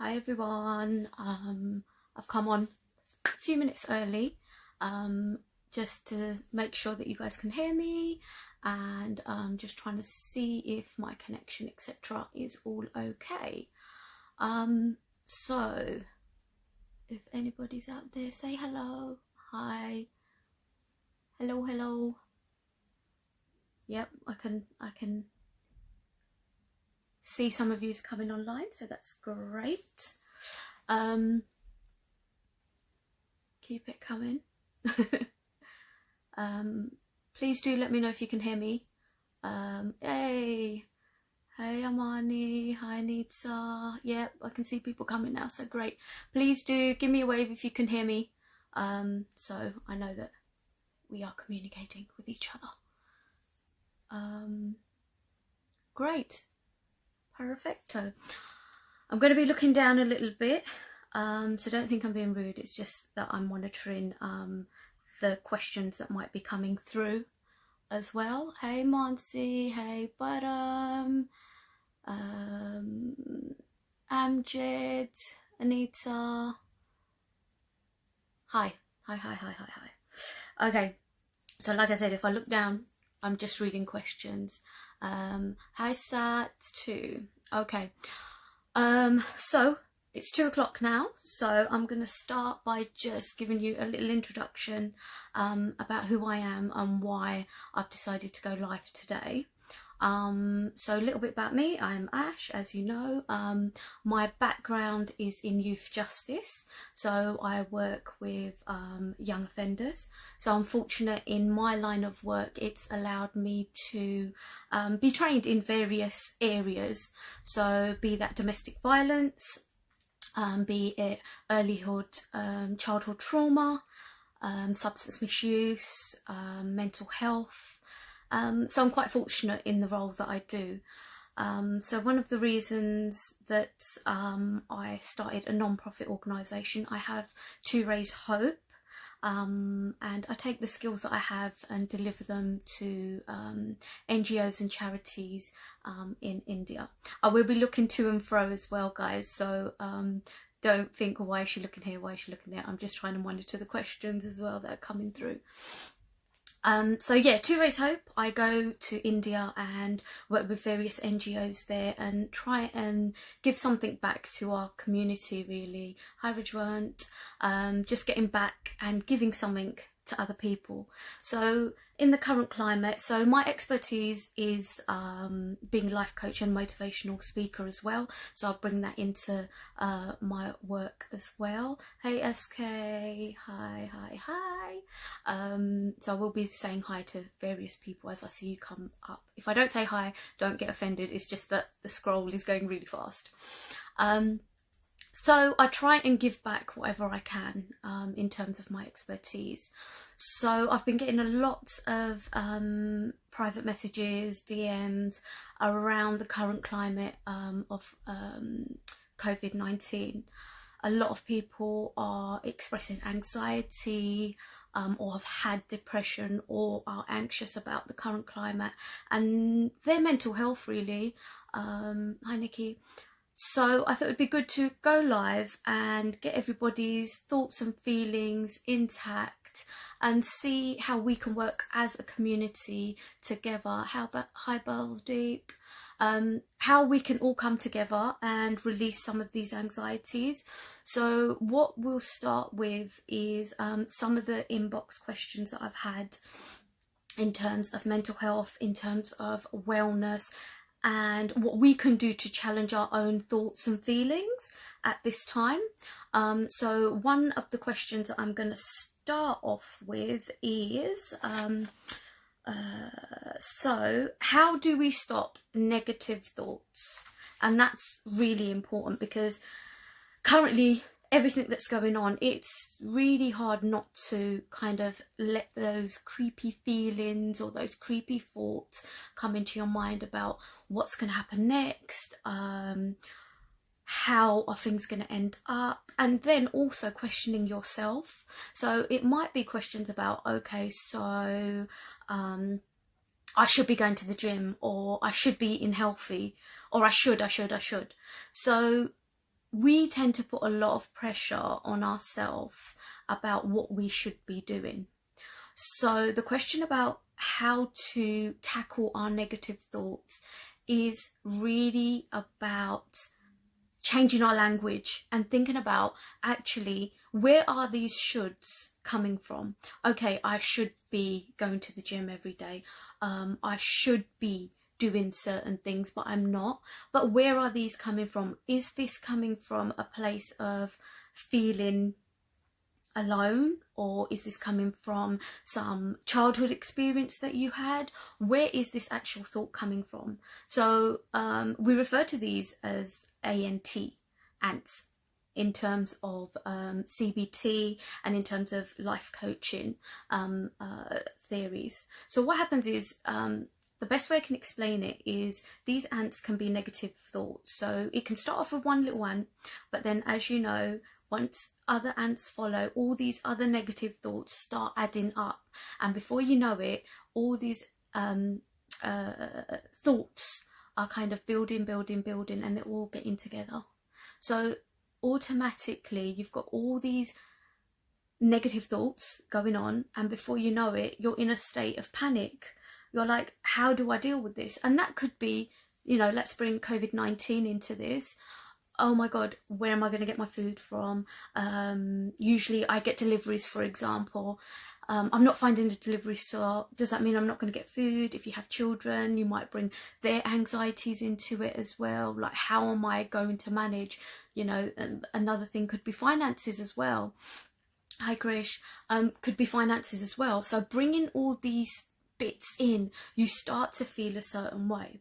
Hi everyone. I've come on a few minutes early just to make sure that you guys can hear me, and just trying to see if my connection etc is all okay. So if anybody's out there, say hello. Hi. Hello. Yep, I can see some of you's coming online, so that's great. Keep it coming. Please do let me know if you can hear me. Hey Amani, hi Nitsa. Yep, I can see people coming now, so great. Please do give me a wave if you can hear me, so I know that we are communicating with each other. Great, perfecto. I'm going to be looking down a little bit, so don't think I'm being rude. It's just that I'm monitoring the questions that might be coming through as well. Hey Monsi, hey Baram, Amjad, Anita. Hi. Okay, so like I said, if I look down, I'm just reading questions. Hi Sat too. Okay, so it's 2 o'clock now, so I'm going to start by just giving you a little introduction about who I am and why I've decided to go live today. So a little bit about me. I'm Ash, as you know. My background is in youth justice, so I work with young offenders. So I'm fortunate in my line of work, it's allowed me to be trained in various areas, so be that domestic violence, be it childhood trauma, substance misuse, mental health. So I'm quite fortunate in the role that I do. So one of the reasons that I started a non-profit organisation, I have Tooray's Hope, and I take the skills that I have and deliver them to NGOs and charities in India. I will be looking to and fro as well, guys, so don't think, why is she looking here, why is she looking there? I'm just trying to monitor the questions as well that are coming through. So yeah, Tooray's Hope, I go to India and work with various NGOs there and try and give something back to our community, really. Hi Rajwant, just getting back and giving something to other people. So in the current climate, so my expertise is being a life coach and motivational speaker as well, so I'll bring that into my work as well. Hey SK, hi. So I will be saying hi to various people as I see you come up. If I don't say hi, don't get offended, it's just that the scroll is going really fast. So I try and give back whatever I can in terms of my expertise. So I've been getting a lot of private messages, DMs around the current climate of COVID-19. A lot of people are expressing anxiety or have had depression or are anxious about the current climate and their mental health, really. Hi Nikki. So I thought it'd be good to go live and get everybody's thoughts and feelings intact and see how we can work as a community together. How about hi Baldeep? How we can all come together and release some of these anxieties. So what we'll start with is some of the inbox questions that I've had in terms of mental health, in terms of wellness, and what we can do to challenge our own thoughts and feelings at this time. So one of the questions that I'm going to start off with is so how do we stop negative thoughts? And that's really important because currently everything that's going on, it's really hard not to kind of let those creepy feelings or those creepy thoughts come into your mind about what's going to happen next, how are things going to end up, and then also questioning yourself. So it might be questions about, okay, so I should be going to the gym, or I should be eating healthy, or I should. So we tend to put a lot of pressure on ourselves about what we should be doing. So the question about how to tackle our negative thoughts is really about changing our language and thinking about, actually, where are these shoulds coming from? Okay, I should be going to the gym every day. I should be doing certain things, but I'm not. But where are these coming from? Is this coming from a place of feeling alone, or is this coming from some childhood experience that you had? Where is this actual thought coming from? So we refer to these as ants, in terms of CBT and in terms of life coaching theories. So what happens is, the best way I can explain it is, these ants can be negative thoughts. So it can start off with one little ant, but then, as you know, once other ants follow, all these other negative thoughts start adding up, and before you know it, all these thoughts are kind of building, and they're all getting together. So automatically you've got all these negative thoughts going on, and before you know it, you're in a state of panic. You're like, how do I deal with this? And that could be, you know, let's bring COVID-19 into this. Oh my God, where am I going to get my food from? Usually I get deliveries, for example. I'm not finding the delivery slot. Does that mean I'm not going to get food? If you have children, you might bring their anxieties into it as well. Like, how am I going to manage? You know, another thing could be finances as well. Hi, Krish. Could be finances as well. So bringing all these bits in, you start to feel a certain way.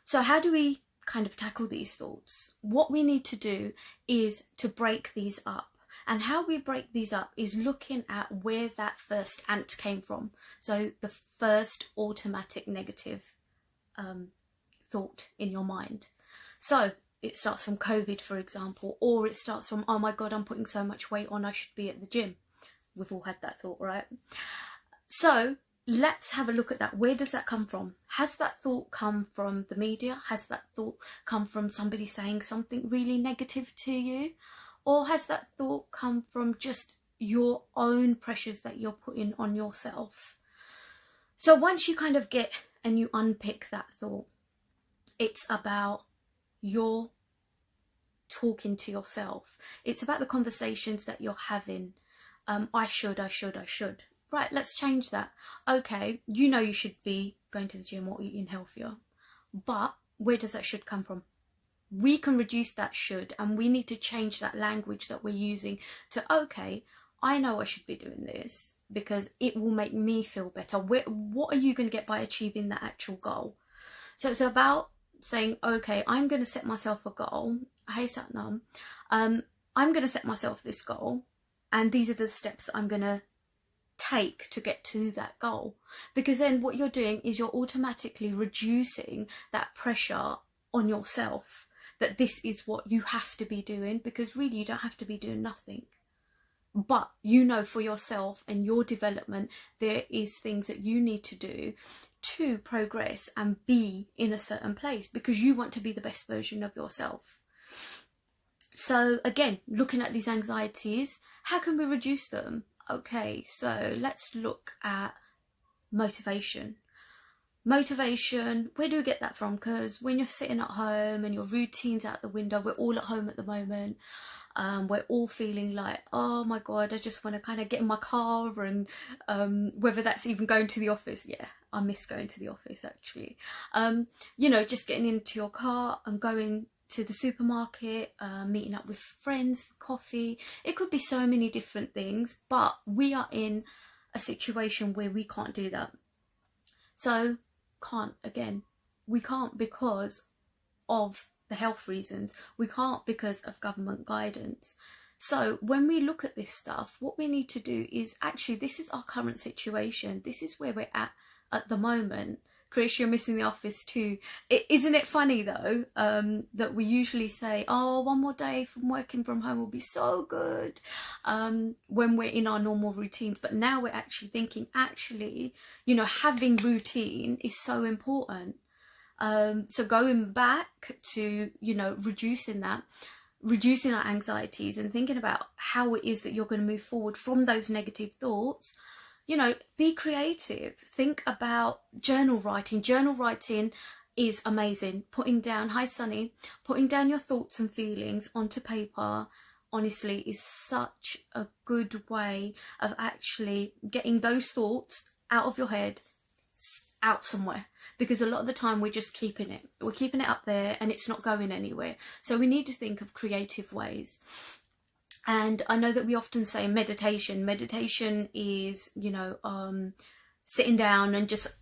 So how do we kind of tackle these thoughts? What we need to do is to break these up. And how we break these up is looking at where that first ant came from. So the first automatic negative thought in your mind. So it starts from COVID, for example, or it starts from, oh my God, I'm putting so much weight on, I should be at the gym. We've all had that thought, right? So let's have a look at that. Where does that come from? Has that thought come from the media? Has that thought come from somebody saying something really negative to you? Or has that thought come from just your own pressures that you're putting on yourself? So once you kind of get and you unpick that thought, it's about your talking to yourself. It's about the conversations that you're having. I should. Right, let's change that. Okay, you know you should be going to the gym or eating healthier, but where does that should come from? We can reduce that should, and we need to change that language that we're using to, okay, I know I should be doing this because it will make me feel better. What are you going to get by achieving that actual goal? So it's about saying, okay, I'm going to set myself a goal. Hey Satnam, I'm going to set myself this goal, and these are the steps that I'm going to take to get to that goal. Because then what you're doing is you're automatically reducing that pressure on yourself, that this is what you have to be doing, because really you don't have to be doing nothing. But you know for yourself and your development, there is things that you need to do to progress and be in a certain place, because you want to be the best version of yourself. So again, looking at these anxieties, how can we reduce them? Okay, so let's look at motivation. Motivation, where do we get that from? Because when you're sitting at home and your routine's out the window, we're all at home at the moment. We're all feeling like, oh my God, I just want to kind of get in my car, and whether that's even going to the office. Yeah, I miss going to the office actually. You know, just getting into your car and going to the supermarket, meeting up with friends for coffee. It could be so many different things, but we are in a situation where we can't do that. So we can't because of the health reasons. We can't because of government guidance. So when we look at this stuff, what we need to do is, actually, this is our current situation. This is where we're at the moment. Chris, you're missing the office too. Isn't it funny though, that we usually say, oh, one more day from working from home will be so good, when we're in our normal routines. But now we're actually thinking, actually, you know, having routine is so important. So going back to, you know, reducing that, reducing our anxieties and thinking about how it is that you're going to move forward from those negative thoughts, you know, be creative. Think about journal writing. Journal writing is amazing. Putting down, hi Sunny, putting down your thoughts and feelings onto paper, honestly, is such a good way of actually getting those thoughts out of your head, out somewhere, because a lot of the time we're just keeping it up there and it's not going anywhere. So we need to think of creative ways. And I know that we often say meditation is, you know, sitting down and just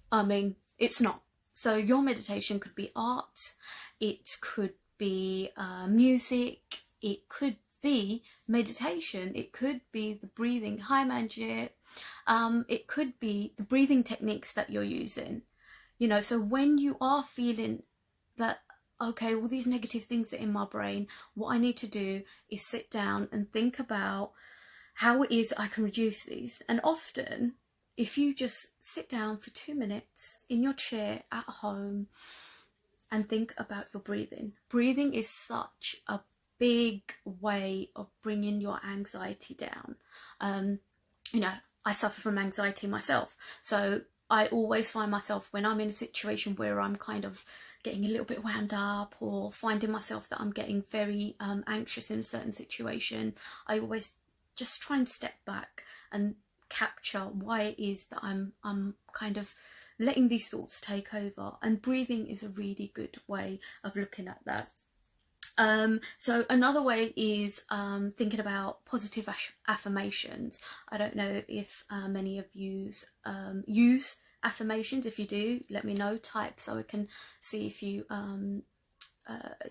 it's not. So your meditation could be art, it could be music, it could be meditation, it could be the breathing, hi Manjit, it could be the breathing techniques that you're using, you know. So when you are feeling that, okay, all these negative things are in my brain, what I need to do is sit down and think about how it is I can reduce these. And often, if you just sit down for 2 minutes in your chair at home and think about your breathing is such a big way of bringing your anxiety down. You know, I suffer from anxiety myself, so I always find myself, when I'm in a situation where I'm kind of getting a little bit wound up or finding myself that I'm getting very anxious in a certain situation, I always just try and step back and capture why it is that I'm kind of letting these thoughts take over, and breathing is a really good way of looking at that. So another way is thinking about positive affirmations. I don't know if many of you use affirmations. If you do, let me know, type so I can see if you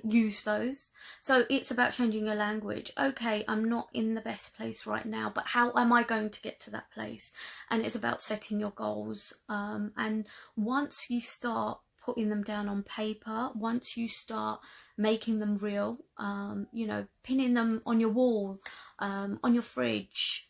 use those. So it's about changing your language. Okay, I'm not in the best place right now, but how am I going to get to that place? And it's about setting your goals, and once you start putting them down on paper, once you start making them real, you know, pinning them on your wall, on your fridge,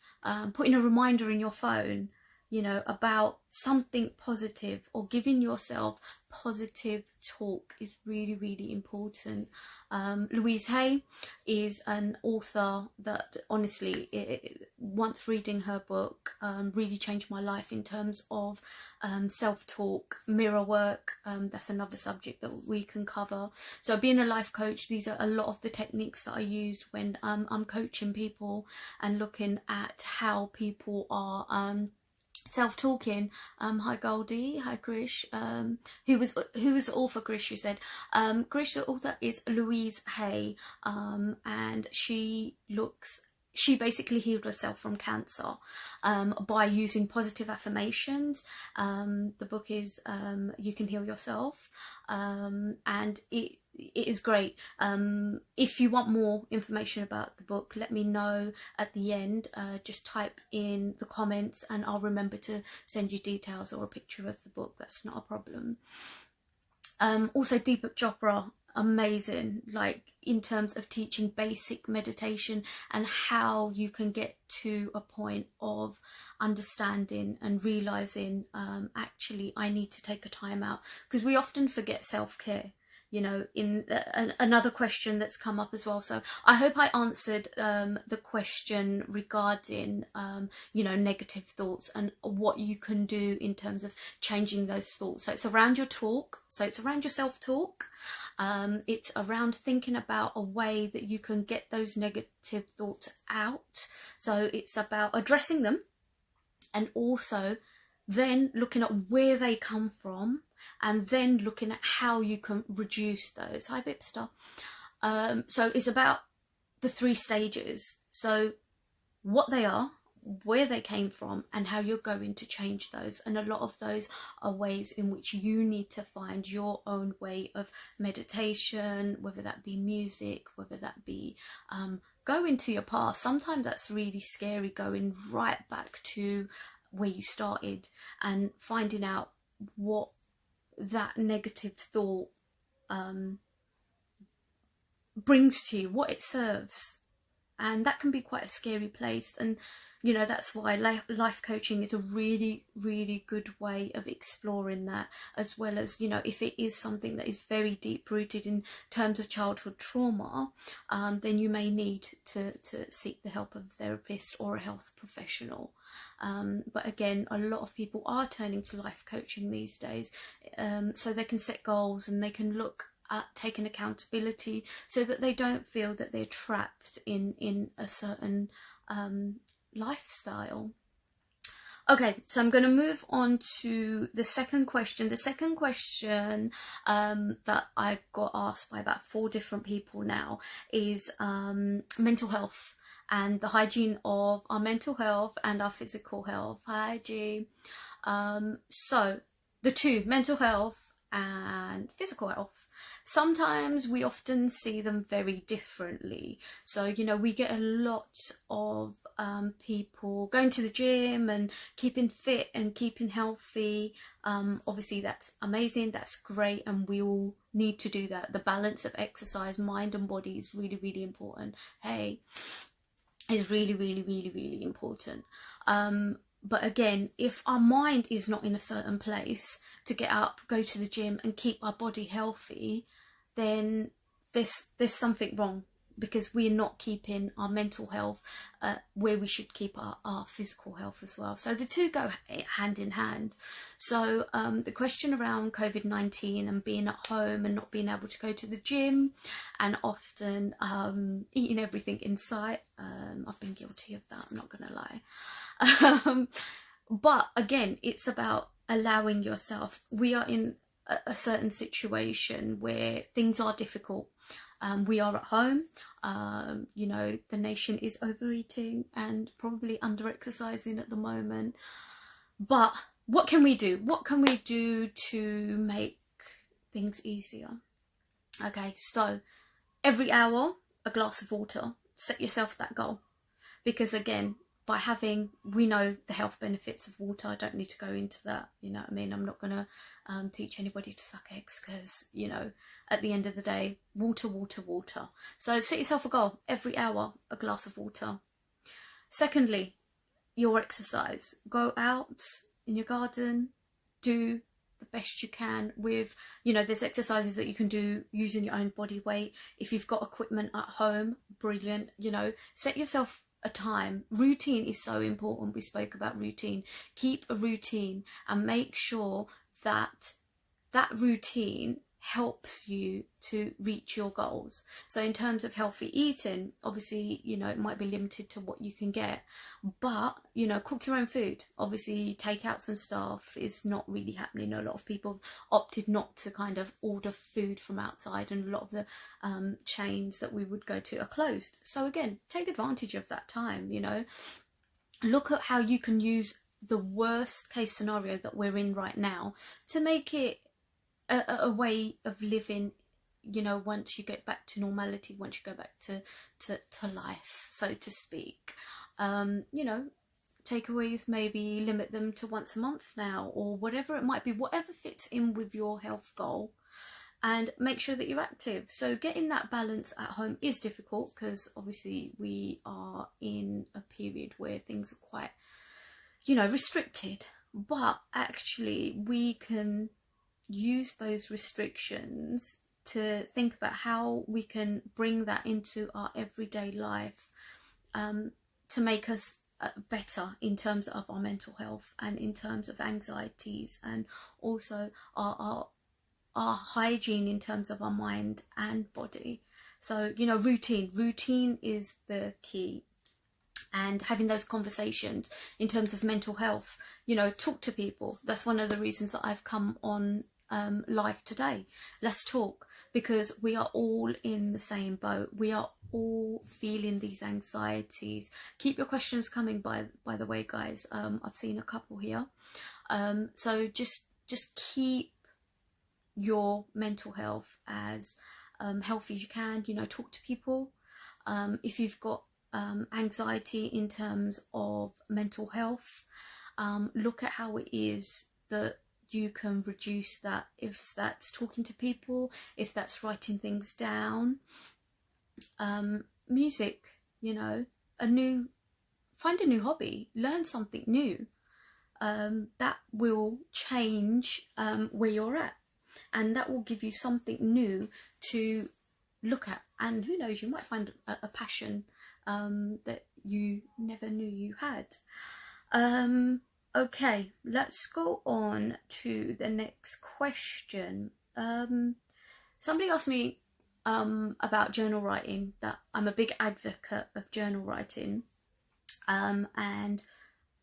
putting a reminder in your phone, you know, about something positive, or giving yourself positive talk is really, really important. Louise Hay is an author that honestly, once reading her book, really changed my life in terms of self-talk, mirror work. That's another subject that we can cover. So being a life coach, these are a lot of the techniques that I use when I'm coaching people and looking at how people are self-talking. Hi Goldie, hi Grish. Who was the author? Grish, you said. Grish, the author is Louise Hay, and she basically healed herself from cancer by using positive affirmations. The book is You Can Heal Yourself, and it is great. If you want more information about the book, let me know at the end. Just type in the comments and I'll remember to send you details or a picture of the book. That's not a problem. Also Deepak Chopra, amazing, like in terms of teaching basic meditation and how you can get to a point of understanding and realizing, actually I need to take a time out, because we often forget self-care. You know, in another question that's come up as well. So I hope I answered the question regarding, you know, negative thoughts and what you can do in terms of changing those thoughts. So it's around your talk. So it's around your self-talk. It's around thinking about a way that you can get those negative thoughts out. So it's about addressing them, and also then looking at where they come from, and then looking at how you can reduce those. Hi Bipster. So it's about the 3 stages. So what they are, where they came from, and how you're going to change those. And a lot of those are ways in which you need to find your own way of meditation, whether that be music, whether that be go into your past. Sometimes that's really scary, going right back to where you started and finding out what that negative thought brings to you, what it serves, and that can be quite a scary place. And you know, that's why life coaching is a really, really good way of exploring that, as well as, you know, if it is something that is very deep rooted in terms of childhood trauma, then you may need to seek the help of a therapist or a health professional. But again, a lot of people are turning to life coaching these days, so they can set goals and they can look at taking accountability, so that they don't feel that they're trapped in a certain lifestyle. Okay, so I'm going to move on to the second question. The second question that I got asked by about 4 different people now is mental health and the hygiene of our mental health and our physical health. Hygiene. So the two, mental health and physical health, sometimes we often see them very differently. So, you know, we get a lot of people going to the gym and keeping fit and keeping healthy. Obviously that's amazing, that's great, and we all need to do that. The balance of exercise, mind and body, is really, really important. Is really, really, really, really important. But again, if our mind is not in a certain place to get up, go to the gym and keep our body healthy, then there's something wrong, because we're not keeping our mental health where we should keep our physical health as well. So the two go hand in hand. So the question around COVID-19 and being at home and not being able to go to the gym and often eating everything in sight, I've been guilty of that, I'm not going to lie. But again, it's about allowing yourself. We are in a certain situation where things are difficult. We are at home, you know, the nation is overeating and probably under exercising at the moment. But what can we do? What can we do to make things easier? Okay, so every hour, a glass of water. Set yourself that goal. Because again, by having, we know the health benefits of water. I don't need to go into that, you know what I mean? I'm not going to teach anybody to suck eggs, because, you know, at the end of the day, water, water, water. So set yourself a goal. Every hour, a glass of water. Secondly, your exercise. Go out in your garden, do the best you can with, you know, there's exercises that you can do using your own body weight. If you've got equipment at home, brilliant, you know, set yourself a time. Routine is so important. We spoke about routine. Keep a routine and make sure that that routine helps you to reach your goals. So in terms of healthy eating, obviously, you know, it might be limited to what you can get, but, you know, cook your own food. Obviously takeouts and stuff is not really happening. A lot of people opted not to kind of order food from outside, and a lot of the chains that we would go to are closed. So again, take advantage of that time, you know. Look at how you can use the worst case scenario that we're in right now to make it a way of living, you know, once you get back to normality, once you go back to life, so to speak. You know, takeaways, maybe limit them to once a month now, or whatever it might be, whatever fits in with your health goal, and make sure that you're active. So getting that balance at home is difficult, because obviously we are in a period where things are quite, you know, restricted, but actually we can use those restrictions to think about how we can bring that into our everyday life, to make us better in terms of our mental health and in terms of anxieties, and also our hygiene in terms of our mind and body. So, you know, routine is the key. And having those conversations in terms of mental health, you know, talk to people. That's one of the reasons that I've come on live today. Let's talk, because we are all in the same boat. We are all feeling these anxieties. Keep your questions coming, by the way, guys. I've seen a couple here. So just keep your mental health as healthy as you can. You know, talk to people. If you've got anxiety in terms of mental health, look at how it is that you can reduce that, if that's talking to people, if that's writing things down. Music, you know, find a new hobby, learn something new. That will change where you're at, and that will give you something new to look at, and who knows, you might find a passion that you never knew you had. Okay, let's go on to the next question. Somebody asked me about journal writing, that I'm a big advocate of journal writing, and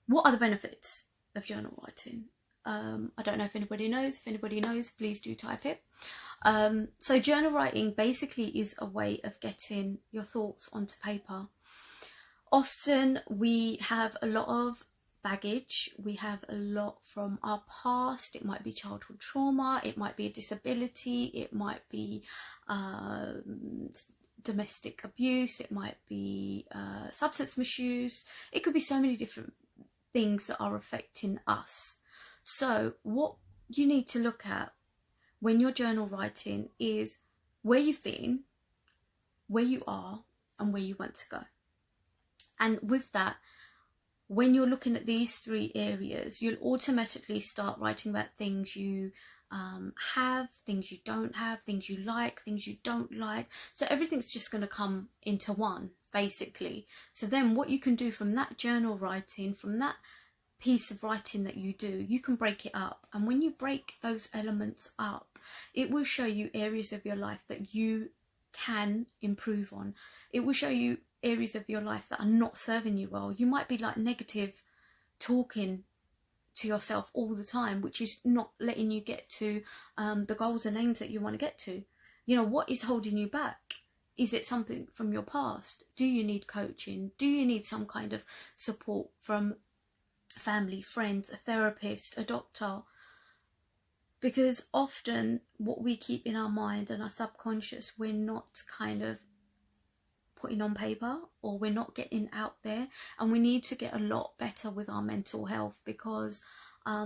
what are the benefits of journal writing. I don't know if anybody knows. If anybody knows, please do type it. So journal writing basically is a way of getting your thoughts onto paper. Often we have a lot of baggage, we have a lot from our past. It might be childhood trauma, it might be a disability, it might be domestic abuse, it might be substance misuse. It could be so many different things that are affecting us. So what you need to look at when you're journal writing is where you've been, where you are, and where you want to go. And with that, when you're looking at these three areas, you'll automatically start writing about things you have, things you don't have, things you like, things you don't like. So everything's just going to come into one, basically. So then what you can do from that journal writing, from that piece of writing that you do, you can break it up. And when you break those elements up, it will show you areas of your life that you can improve on. It will show you areas of your life that are not serving you well. You might be like negative talking to yourself all the time, which is not letting you get to the goals and aims that you want to get to. You know, what is holding you back? Is it something from your past? Do you need coaching? Do you need some kind of support from family, friends, a therapist, a doctor? Because often what we keep in our mind and our subconscious, we're not kind of putting on paper, or we're not getting out there. And we need to get a lot better with our mental health, because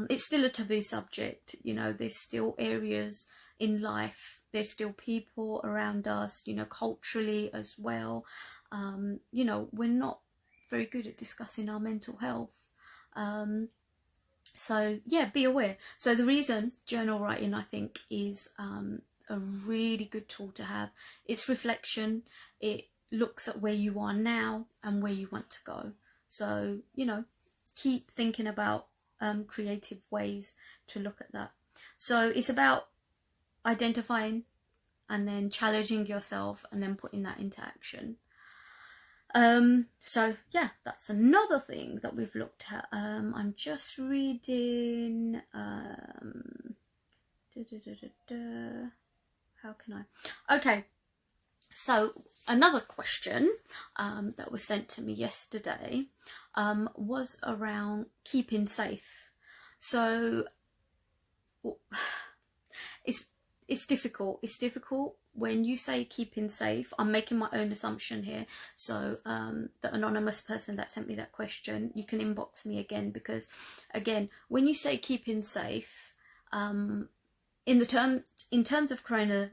it's still a taboo subject. You know, there's still areas in life, there's still people around us, you know, culturally as well. You know, we're not very good at discussing our mental health. So yeah, be aware. So the reason journal writing, I think, is a really good tool to have. It's reflection. It looks at where you are now and where you want to go. So, you know, keep thinking about creative ways to look at that. So it's about identifying and then challenging yourself and then putting that into action. So yeah, that's another thing that we've looked at. I'm just reading how can I? Okay, so another question that was sent to me yesterday was around keeping safe. So it's difficult. It's difficult when you say keeping safe. I'm making my own assumption here. So the anonymous person that sent me that question, you can inbox me again, because again, when you say keeping safe, in terms of corona,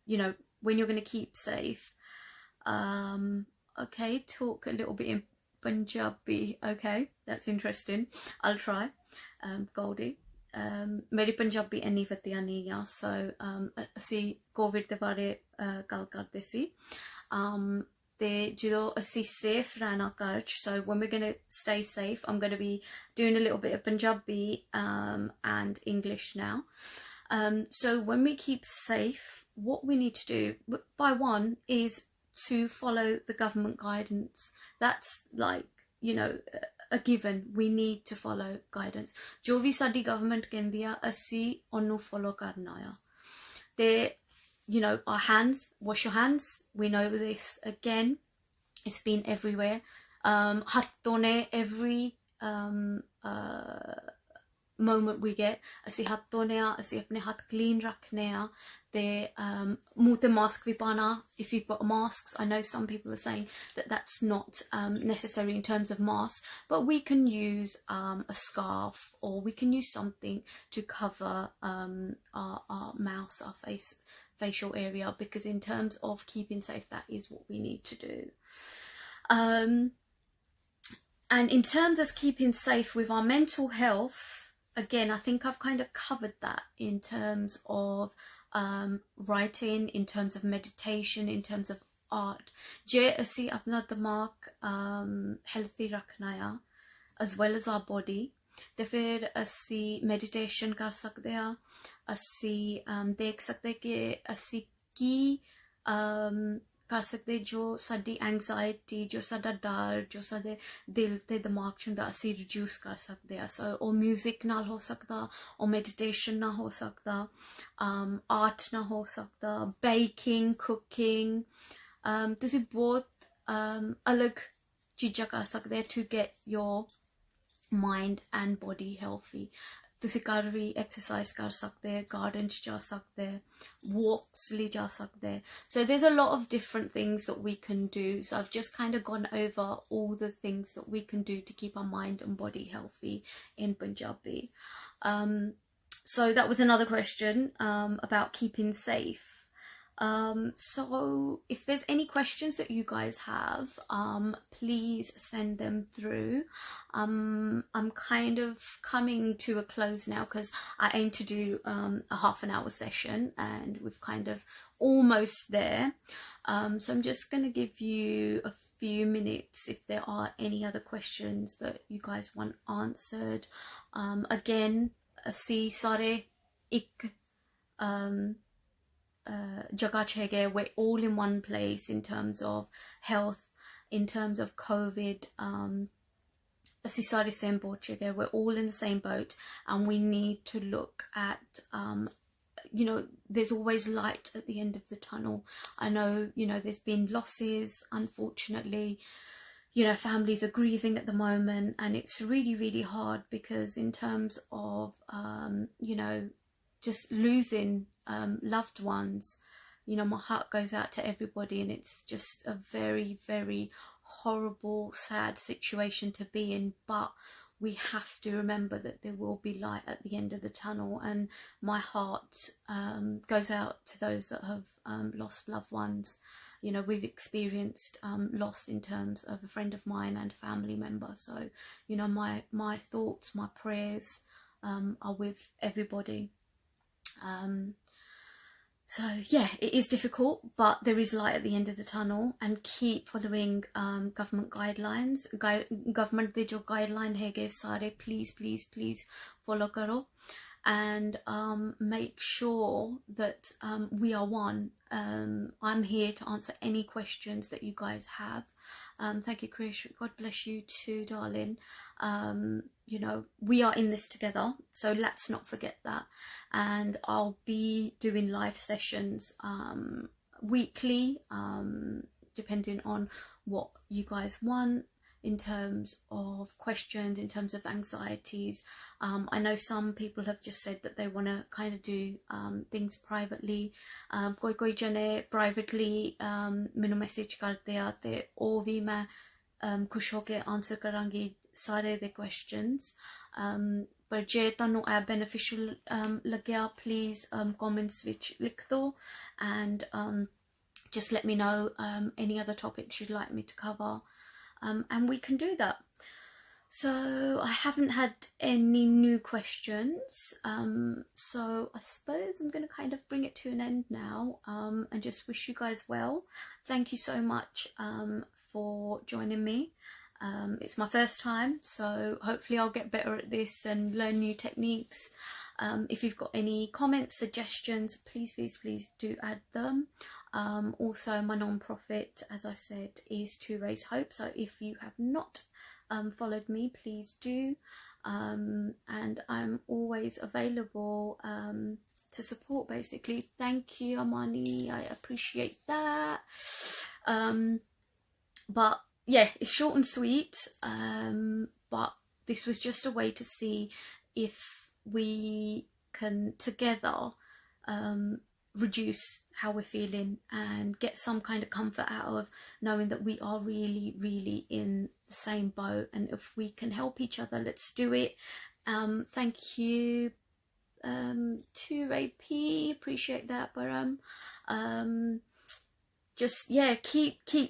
you know, when you're going to keep safe, okay, talk a little bit in Punjabi. Okay, that's interesting. I'll try. Goldie. मेरी पंजाबी इन्नी वधिया नहीं आ, so ਅਸੀਂ Covid ਦੇ ਬਾਰੇ ਗੱਲ ਕਰਦੇ ਸੀ ਤੇ ਜਦੋਂ ਅਸੀਂ safe ਰਹਿਣਾ ਘਰ ਚ, so when we're going to stay safe, I'm going to be doing a little bit of Punjabi and English now. So when we keep safe, what we need to do, by one, is to follow the government guidance. That's like, you know, a given. We need to follow guidance. जो भी साडी government कहंदी आ, ਅਸੀਂ ਉਹਨੂੰ follow करना आ. You know, our hands, wash your hands. We know this again. It's been everywhere. हथ धोने every moment we get. ਅਸੀਂ ਹੱਥ ਧੋਨੇ ਆ, ਅਸੀਂ ਆਪਣੇ ਹੱਥ clean ਰੱਖਨੇ ਆ, ਤੇ ਮੂੰਹ ਤੇ mask ਵੀ ਪਾਣਾ if you've got masks. I know some people are saying that that's not necessary in terms of masks, but we can use a scarf, or we can use something to cover our mouth, our face, facial area, because in terms of keeping safe, that is what we need to do. And in terms of keeping safe with our mental health, again, I think I've kind of covered that in terms of writing, in terms of meditation, in terms of art. Je asi apna dimag healthy rakhna hai, as well as our body. ਤੇ ਫਿਰ ਅਸੀਂ meditation ਕਰ ਸਕਦੇ ਹਾਂ, ਅਸੀਂ ਦੇਖ ਸਕਦੇ ਕਿ ਅਸੀਂ ਕੀ ਕਰ ਸਕਦੇ ਜੋ ਸਾਡੀ ਐਂਗਜ਼ਾਇਟੀ, ਜੋ ਸਾਡਾ ਡਰ, ਜੋ ਸਾਡੇ ਦਿਲ ਤੇ ਦਿਮਾਗ 'ਚ ਹੁੰਦਾ, ਅਸੀਂ ਰਿਡਿਊਸ ਕਰ ਸਕਦੇ ਹਾਂ। ਸੋ ਉਹ ਮਿਊਜ਼ਿਕ ਨਾਲ ਹੋ ਸਕਦਾ, ਉਹ ਮੈਡੀਟੇਸ਼ਨ ਨਾਲ ਹੋ ਸਕਦਾ, ਆਰਟ ਨਾਲ ਹੋ ਸਕਦਾ, ਬੇਕਿੰਗ, ਕੁਕਿੰਗ, ਤੁਸੀਂ ਬਹੁਤ ਅਲੱਗ ਚੀਜ਼ਾਂ ਕਰ ਸਕਦੇ ਹੋ to get your mind and body healthy. ਤੁਸੀਂ ਘਰ ਵੀ exercise ਕਰ ਸਕਦੇ, garden 'ਚ ਜਾ ਸਕਦੇ, walks ਲਈ ਜਾ ਸਕਦੇ. So there's a lot of different things that we can do. So I've just kind of gone over all the things that we can do to keep our mind and body healthy in Punjabi. So that was another question about keeping safe. So if there's any questions that you guys have, please send them through. I'm kind of coming to a close now because I aim to do a half an hour session, and we've kind of almost there. So I'm just going to give you a few minutes if there are any other questions that you guys want answered. Again, see sare ik jagah chege, we're all in one place in terms of health, in terms of COVID. Asi sare same boat chege, we're all in the same boat, and we need to look at you know, there's always light at the end of the tunnel. I know, you know, there's been losses, unfortunately. You know, families are grieving at the moment, and it's really, really hard because in terms of you know, just losing loved ones, you know, my heart goes out to everybody, and it's just a very, very horrible, sad situation to be in. But we have to remember that there will be light at the end of the tunnel, and my heart goes out to those that have lost loved ones. You know, we've experienced loss in terms of a friend of mine and family member. So, you know, my thoughts, my prayers are with everybody. So yeah, it is difficult, but there is light at the end of the tunnel, and keep following government guidelines. Government de jo guideline hai ge sare, please follow karo, and make sure that we are one. I'm here to answer any questions that you guys have. Thank you, Krish. God bless you too, darling. You know, we are in this together, so let's not forget that. And I'll be doing live sessions weekly, depending on what you guys want in terms of questions, in terms of anxieties. I know some people have just said that they want to kind of do things privately. Koi jane privately menu message karte aate, or vi main khush ho ke answer karangi sare the questions. But je tanu a beneficial lagya, please comments which likh do, and just let me know any other topics you'd like me to cover, and we can do that. So I haven't had any new questions, so I suppose I'm going to kind of bring it to an end now, and just wish you guys well. Thank you so much for joining me. It's my first time, so hopefully I'll get better at this and learn new techniques. If you've got any comments, suggestions, please do add them. Also, my non-profit, as I said, is Tooray's Hope, so if you have not followed me, please do, and I'm always available to support, basically. Thank you, Amani, I appreciate that. But yeah, it's short and sweet, but this was just a way to see if we can together reduce how we're feeling and get some kind of comfort out of knowing that we are really, really in the same boat, and if we can help each other, let's do it. Thank you, Tooray P, appreciate that, but just, yeah,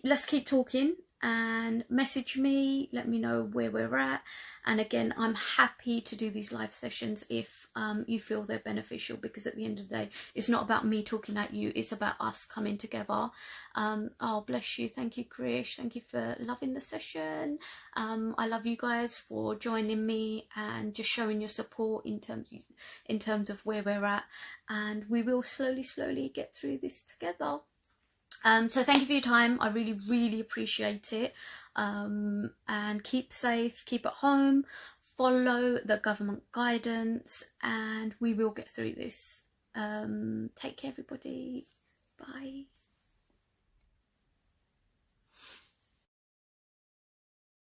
let's keep talking, and message me, let me know where we're at. And again, I'm happy to do these live sessions if you feel they're beneficial, because at the end of the day, it's not about me talking at you, it's about us coming together. Oh, bless you, thank you, Krish, thank you for loving the session. I love you guys for joining me and just showing your support in terms of where we're at, and we will slowly get through this together. So thank you for your time. I really appreciate it. And keep safe, keep at home, follow the government guidance, and we will get through this. Take care, everybody. Bye.